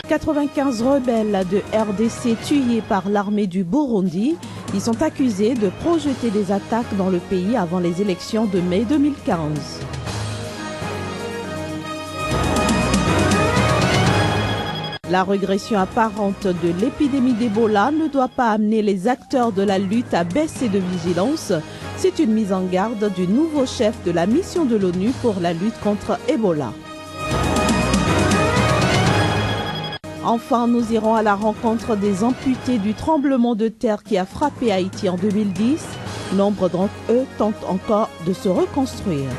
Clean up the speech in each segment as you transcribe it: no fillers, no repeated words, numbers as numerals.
95 rebelles de RDC tués par l'armée du Burundi. Ils sont accusés de projeter des attaques dans le pays avant les élections de mai 2015. La régression apparente de l'épidémie d'Ebola ne doit pas amener les acteurs de la lutte à baisser de vigilance. C'est une mise en garde du nouveau chef de la mission de l'ONU pour la lutte contre Ebola. Enfin, nous irons à la rencontre des amputés du tremblement de terre qui a frappé Haïti en 2010. Nombre d'entre eux tentent encore de se reconstruire.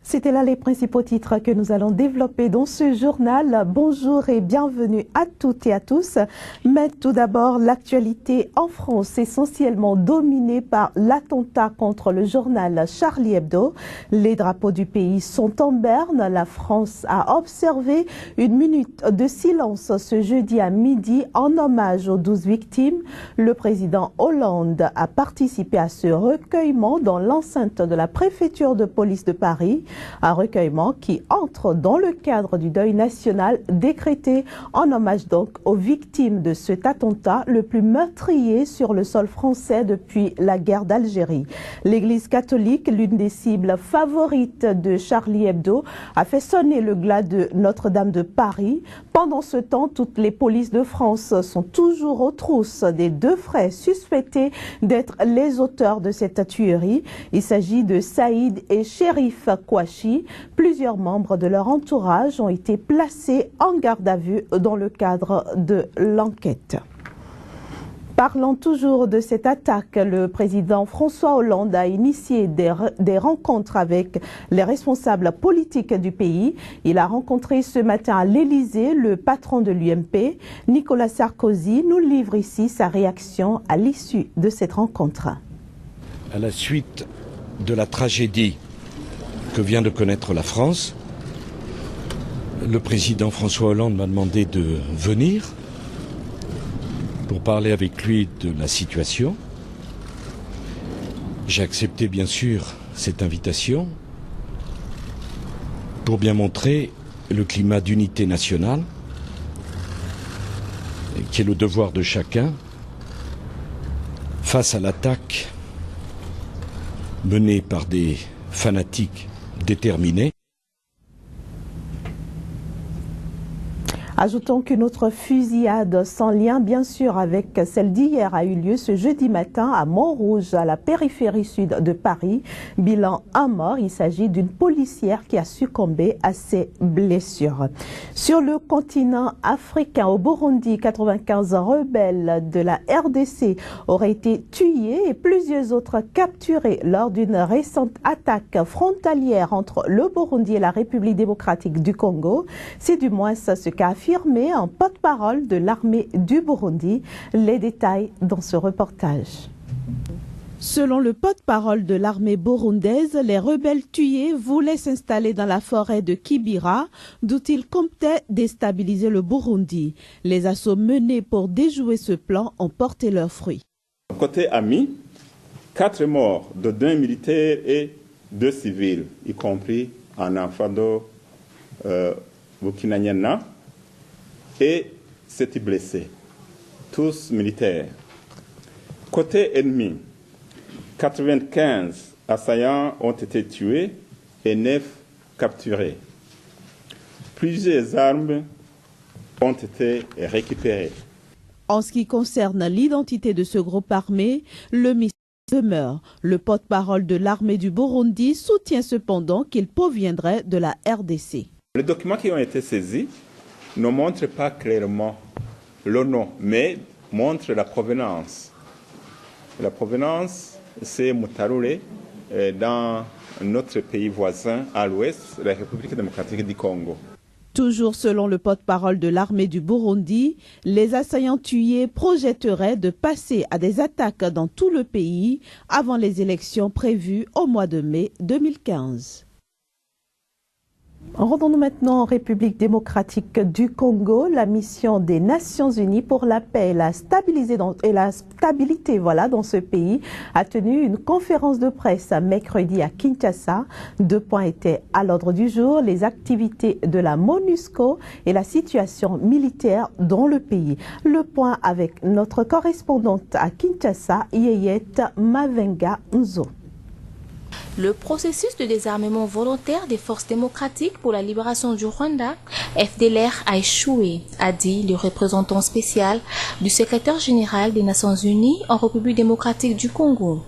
C'était là les principaux titres que nous allons développer dans ce journal. Bonjour et bienvenue à toutes et à tous. Mais tout d'abord, l'actualité en France, essentiellement dominée par l'attentat contre le journal Charlie Hebdo. Les drapeaux du pays sont en berne. La France a observé une minute de silence ce jeudi à midi en hommage aux 12 victimes. Le président Hollande a participé à ce recueillement dans l'enceinte de la préfecture de police de Paris. Un recueillement qui entre dans le cadre du deuil national décrété en hommage donc aux victimes de cet attentat le plus meurtrier sur le sol français depuis la guerre d'Algérie. L'Église catholique, l'une des cibles favorites de Charlie Hebdo, a fait sonner le glas de Notre-Dame de Paris. Pendant ce temps, toutes les polices de France sont toujours aux trousses des deux frères suspectés d'être les auteurs de cette tuerie. Il s'agit de Saïd et Chérif Kouachi. Plusieurs membres de leur entourage ont été placés en garde à vue dans le cadre de l'enquête. Parlant toujours de cette attaque, le président François Hollande a initié des rencontres avec les responsables politiques du pays. Il a rencontré ce matin à l'Élysée le patron de l'UMP, Nicolas Sarkozy, nous livre ici sa réaction à l'issue de cette rencontre. À la suite de la tragédie que vient de connaître la France, le président François Hollande m'a demandé de venir pour parler avec lui de la situation. J'ai accepté bien sûr cette invitation pour bien montrer le climat d'unité nationale qui est le devoir de chacun face à l'attaque menée par des fanatiques déterminés. Ajoutons qu'une autre fusillade sans lien bien sûr avec celle d'hier a eu lieu ce jeudi matin à Montrouge, à la périphérie sud de Paris. Bilan un mort, il s'agit d'une policière qui a succombé à ses blessures. Sur le continent africain, au Burundi, 95 rebelles de la RDC auraient été tués et plusieurs autres capturés lors d'une récente attaque frontalière entre le Burundi et la République démocratique du Congo. C'est du moins ce qu'a affirmé un porte-parole de l'armée du Burundi. Les détails dans ce reportage. Selon le porte-parole de l'armée burundaise, les rebelles tués voulaient s'installer dans la forêt de Kibira, d'où ils comptaient déstabiliser le Burundi. Les assauts menés pour déjouer ce plan ont porté leurs fruits. Côté ami, 4 morts, de 2 militaires et 2 civils, y compris un enfant de Burkinaniana, et 7 blessés, tous militaires. Côté ennemi, 95 assaillants ont été tués et 9 capturés. Plusieurs armes ont été récupérées. En ce qui concerne l'identité de ce groupe armé, le mystère demeure. Le porte-parole de l'armée du Burundi soutient cependant qu'il proviendrait de la RDC. Les documents qui ont été saisis ne montrent pas clairement le nom, mais montrent la provenance. La provenance, c'est Mutarouré, dans notre pays voisin à l'ouest, la République démocratique du Congo. Toujours selon le porte-parole de l'armée du Burundi, les assaillants tués projetteraient de passer à des attaques dans tout le pays avant les élections prévues au mois de mai 2015. Rendons-nous maintenant en République démocratique du Congo. La mission des Nations Unies pour la paix et la stabilité dans ce pays a tenu une conférence de presse mercredi à Kinshasa. 2 points étaient à l'ordre du jour, les activités de la MONUSCO et la situation militaire dans le pays. Le point avec notre correspondante à Kinshasa, Yeyet Mavenga Nzo. Le processus de désarmement volontaire des forces démocratiques pour la libération du Rwanda, FDLR, a échoué, a dit le représentant spécial du secrétaire général des Nations Unies en République démocratique du Congo.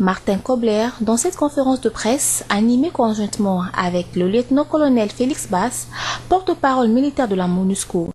Martin Kobler, dans cette conférence de presse animée conjointement avec le lieutenant-colonel Félix Bass, porte-parole militaire de la MONUSCO.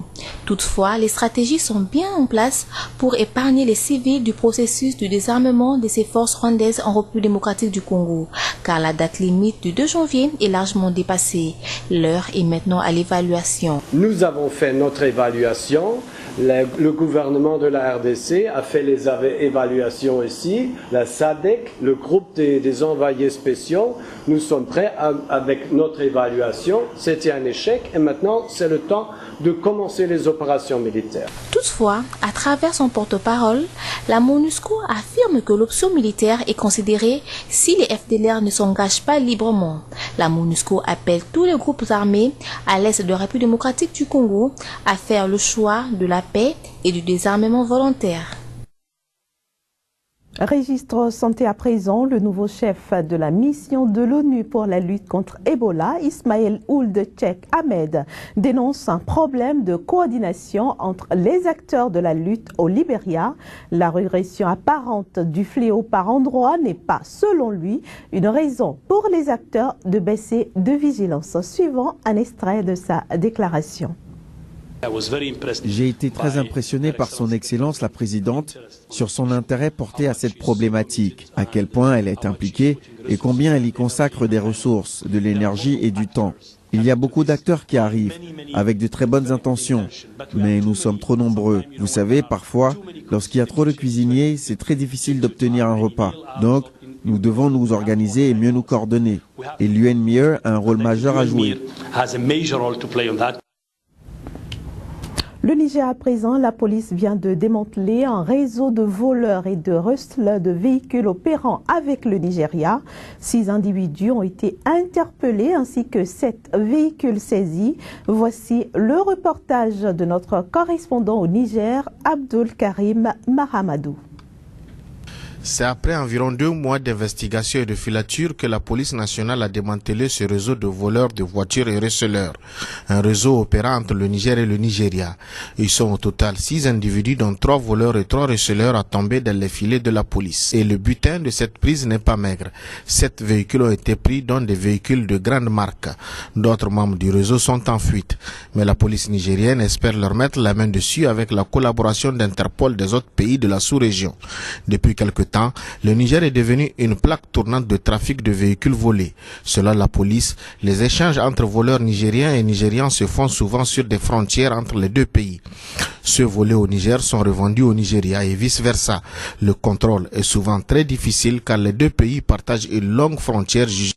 Toutefois, les stratégies sont bien en place pour épargner les civils du processus de désarmement de ces forces rwandaises en République démocratique du Congo, car la date limite du 2 janvier est largement dépassée. L'heure est maintenant à l'évaluation. Nous avons fait notre évaluation. Le gouvernement de la RDC a fait les évaluations ici. La SADC, le groupe des envoyés spéciaux, nous sommes prêts avec notre évaluation. C'était un échec et maintenant c'est le temps de commencer les opérations militaires. Toutefois, à travers son porte-parole, la MONUSCO affirme que l'option militaire est considérée si les FDLR ne s'engagent pas librement. La MONUSCO appelle tous les groupes armés à l'est de la République démocratique du Congo à faire le choix de la paix et du désarmement volontaire. Registre santé à présent, le nouveau chef de la mission de l'ONU pour la lutte contre Ebola, Ismaël Ould Cheikh Ahmed, dénonce un problème de coordination entre les acteurs de la lutte au Libéria. La régression apparente du fléau par endroits n'est pas, selon lui, une raison pour les acteurs de baisser de vigilance. Suivant un extrait de sa déclaration. J'ai été très impressionné par son Excellence la Présidente sur son intérêt porté à cette problématique, à quel point elle est impliquée et combien elle y consacre des ressources, de l'énergie et du temps. Il y a beaucoup d'acteurs qui arrivent avec de très bonnes intentions, mais nous sommes trop nombreux. Vous savez, parfois, lorsqu'il y a trop de cuisiniers, c'est très difficile d'obtenir un repas. Donc, nous devons nous organiser et mieux nous coordonner. Et l'UNMIE a un rôle majeur à jouer. Le Niger à présent, la police vient de démanteler un réseau de voleurs et de rustlers de véhicules opérant avec le Nigeria. 6 individus ont été interpellés ainsi que 7 véhicules saisis. Voici le reportage de notre correspondant au Niger, Abdul Karim Mahamadou. C'est après environ 2 mois d'investigation et de filature que la police nationale a démantelé ce réseau de voleurs de voitures et receleurs. Un réseau opérant entre le Niger et le Nigeria. Ils sont au total 6 individus dont 3 voleurs et 3 receleurs à tomber dans les filets de la police. Et le butin de cette prise n'est pas maigre. 7 véhicules ont été pris, dont des véhicules de grande marque. D'autres membres du réseau sont en fuite. Mais la police nigérienne espère leur mettre la main dessus avec la collaboration d'Interpol des autres pays de la sous-région. Depuis quelque temps, le Niger est devenu une plaque tournante de trafic de véhicules volés. Selon la police, les échanges entre voleurs nigériens et nigérians se font souvent sur des frontières entre les 2 pays. Ceux volés au Niger sont revendus au Nigeria et vice-versa. Le contrôle est souvent très difficile car les 2 pays partagent une longue frontière jugée.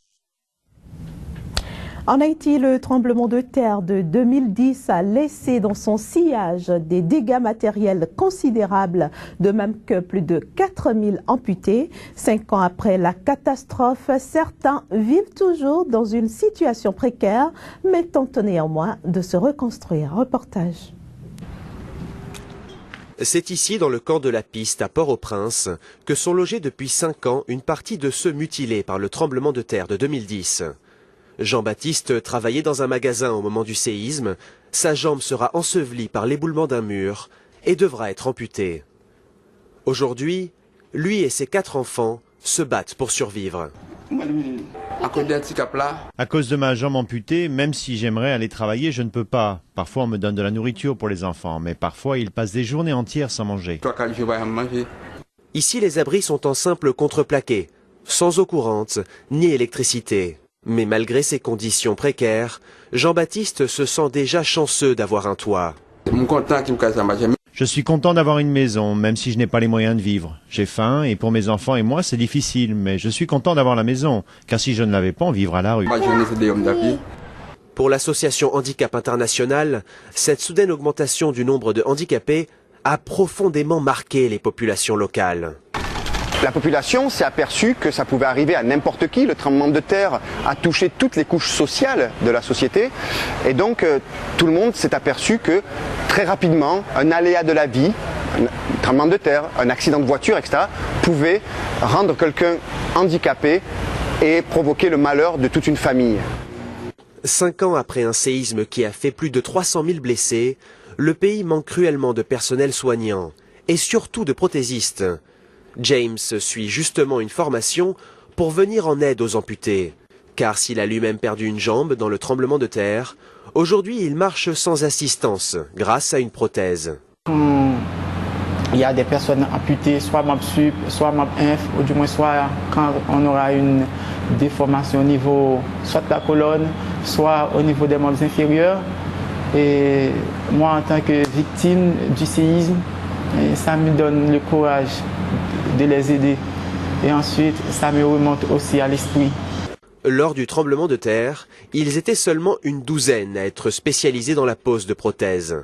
En Haïti, le tremblement de terre de 2010 a laissé dans son sillage des dégâts matériels considérables, de même que plus de 4000 amputés. 5 ans après la catastrophe, certains vivent toujours dans une situation précaire, mais tentent néanmoins de se reconstruire. Reportage. C'est ici, dans le camp de la Piste, à Port-au-Prince, que sont logés depuis 5 ans une partie de ceux mutilés par le tremblement de terre de 2010. Jean-Baptiste travaillait dans un magasin au moment du séisme. Sa jambe sera ensevelie par l'éboulement d'un mur et devra être amputée. Aujourd'hui, lui et ses 4 enfants se battent pour survivre. À cause de ma jambe amputée, même si j'aimerais aller travailler, je ne peux pas. Parfois on me donne de la nourriture pour les enfants, mais parfois ils passent des journées entières sans manger. Ici, les abris sont en simple contreplaqué, sans eau courante ni électricité. Mais malgré ces conditions précaires, Jean-Baptiste se sent déjà chanceux d'avoir un toit. Je suis content d'avoir une maison, même si je n'ai pas les moyens de vivre. J'ai faim et pour mes enfants et moi c'est difficile, mais je suis content d'avoir la maison, car si je ne l'avais pas, on vivrait à la rue. Pour l'association Handicap International, cette soudaine augmentation du nombre de handicapés a profondément marqué les populations locales. La population s'est aperçue que ça pouvait arriver à n'importe qui. Le tremblement de terre a touché toutes les couches sociales de la société. Et donc, tout le monde s'est aperçu que très rapidement, un aléa de la vie, un tremblement de terre, un accident de voiture, etc., pouvait rendre quelqu'un handicapé et provoquer le malheur de toute une famille. 5 ans après un séisme qui a fait plus de 300 000 blessés, le pays manque cruellement de personnel soignant et surtout de prothésistes. James suit justement une formation pour venir en aide aux amputés. Car s'il a lui-même perdu une jambe dans le tremblement de terre, aujourd'hui il marche sans assistance grâce à une prothèse. Il y a des personnes amputées, soit membre sup, soit membre inf, ou du moins soit quand on aura une déformation au niveau soit de la colonne, soit au niveau des membres inférieurs. Et moi, en tant que victime du séisme, ça me donne le courage de les aider. Et ensuite, ça me remonte aussi à l'esprit. Lors du tremblement de terre, ils étaient seulement une douzaine à être spécialisés dans la pose de prothèses.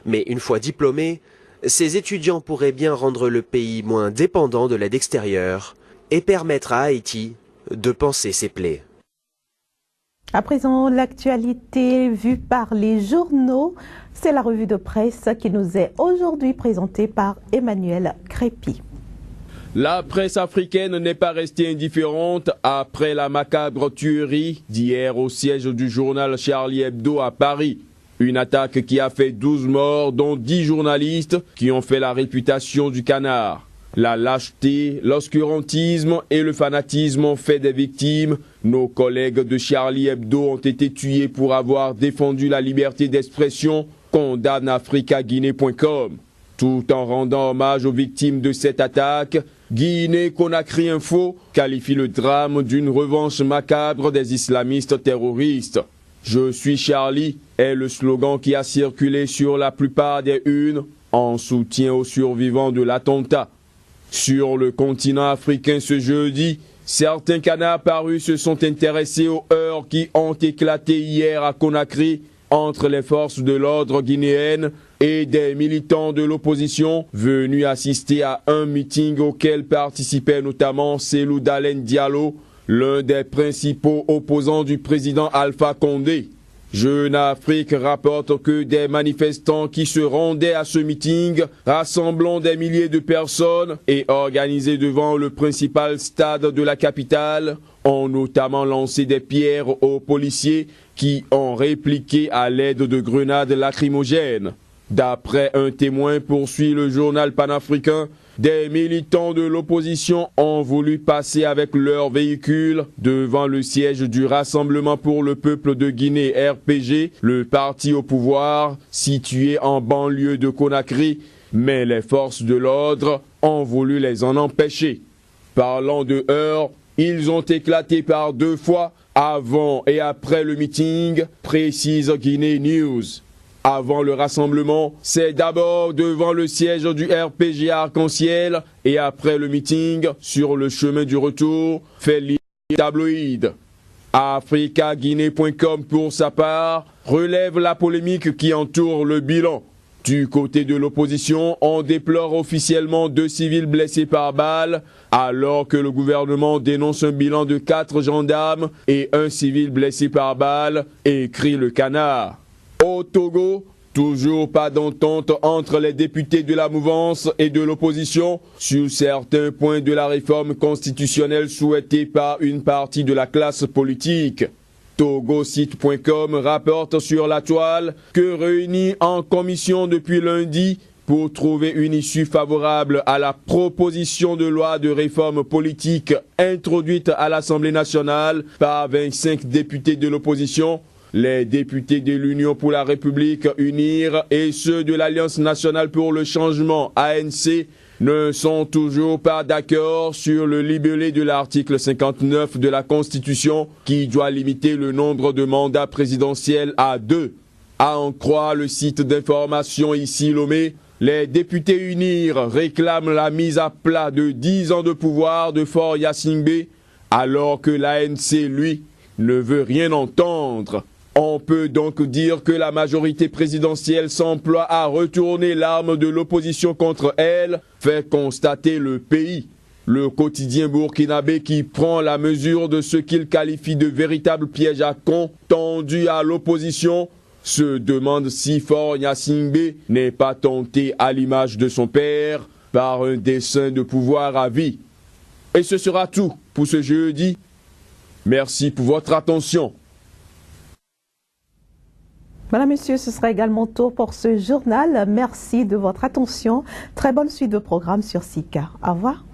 Mais une fois diplômés, ces étudiants pourraient bien rendre le pays moins dépendant de l'aide extérieure et permettre à Haïti de panser ses plaies. À présent, l'actualité vue par les journaux, c'est la revue de presse qui nous est aujourd'hui présentée par Emmanuel Crépy. La presse africaine n'est pas restée indifférente après la macabre tuerie d'hier au siège du journal Charlie Hebdo à Paris. Une attaque qui a fait 12 morts, dont 10 journalistes qui ont fait la réputation du canard. La lâcheté, l'obscurantisme et le fanatisme ont fait des victimes. Nos collègues de Charlie Hebdo ont été tués pour avoir défendu la liberté d'expression, condamne africaguinée.com. Tout en rendant hommage aux victimes de cette attaque, Guinée-Conakry Info qualifie le drame d'une revanche macabre des islamistes terroristes. « Je suis Charlie » est le slogan qui a circulé sur la plupart des unes en soutien aux survivants de l'attentat. Sur le continent africain ce jeudi, certains canards parus se sont intéressés aux heurts qui ont éclaté hier à Conakry entre les forces de l'ordre guinéennes et des militants de l'opposition venus assister à un meeting auquel participait notamment Cellou Dalein Diallo, l'un des principaux opposants du président Alpha Condé. Jeune Afrique rapporte que des manifestants qui se rendaient à ce meeting, rassemblant des milliers de personnes et organisés devant le principal stade de la capitale, ont notamment lancé des pierres aux policiers qui ont répliqué à l'aide de grenades lacrymogènes. D'après un témoin, poursuit le journal panafricain, des militants de l'opposition ont voulu passer avec leur véhicule devant le siège du Rassemblement pour le peuple de Guinée RPG, le parti au pouvoir, situé en banlieue de Conakry, mais les forces de l'ordre ont voulu les en empêcher. Parlant de heurts, ils ont éclaté par 2 fois avant et après le meeting, précise Guinée News. Avant le rassemblement, c'est d'abord devant le siège du RPG Arc-en-Ciel et après le meeting, sur le chemin du retour, fait lire tabloïd. africaguinée.com pour sa part relève la polémique qui entoure le bilan. Du côté de l'opposition, on déplore officiellement 2 civils blessés par balle, alors que le gouvernement dénonce un bilan de 4 gendarmes et 1 civil blessé par balle, écrit le canard. Au Togo, toujours pas d'entente entre les députés de la mouvance et de l'opposition sur certains points de la réforme constitutionnelle souhaitée par une partie de la classe politique. Togosite.com rapporte sur la toile que réunis en commission depuis lundi pour trouver une issue favorable à la proposition de loi de réforme politique introduite à l'Assemblée nationale par 25 députés de l'opposition, les députés de l'Union pour la République UNIR et ceux de l'Alliance nationale pour le changement ANC ne sont toujours pas d'accord sur le libellé de l'article 59 de la Constitution qui doit limiter le nombre de mandats présidentiels à 2. À en croire le site d'information ici Lomé, les députés UNIR réclament la mise à plat de 10 ans de pouvoir de Faure Gnassingbé, alors que l'ANC, lui, ne veut rien entendre. On peut donc dire que la majorité présidentielle s'emploie à retourner l'arme de l'opposition contre elle, fait constater Le Pays. Le quotidien burkinabé qui prend la mesure de ce qu'il qualifie de véritable piège à con tendu à l'opposition se demande si Faure Gnassingbé n'est pas tenté à l'image de son père par un dessein de pouvoir à vie. Et ce sera tout pour ce jeudi. Merci pour votre attention. Madame, Monsieur, ce sera également tout pour ce journal. Merci de votre attention. Très bonne suite de programme sur SICA. Au revoir.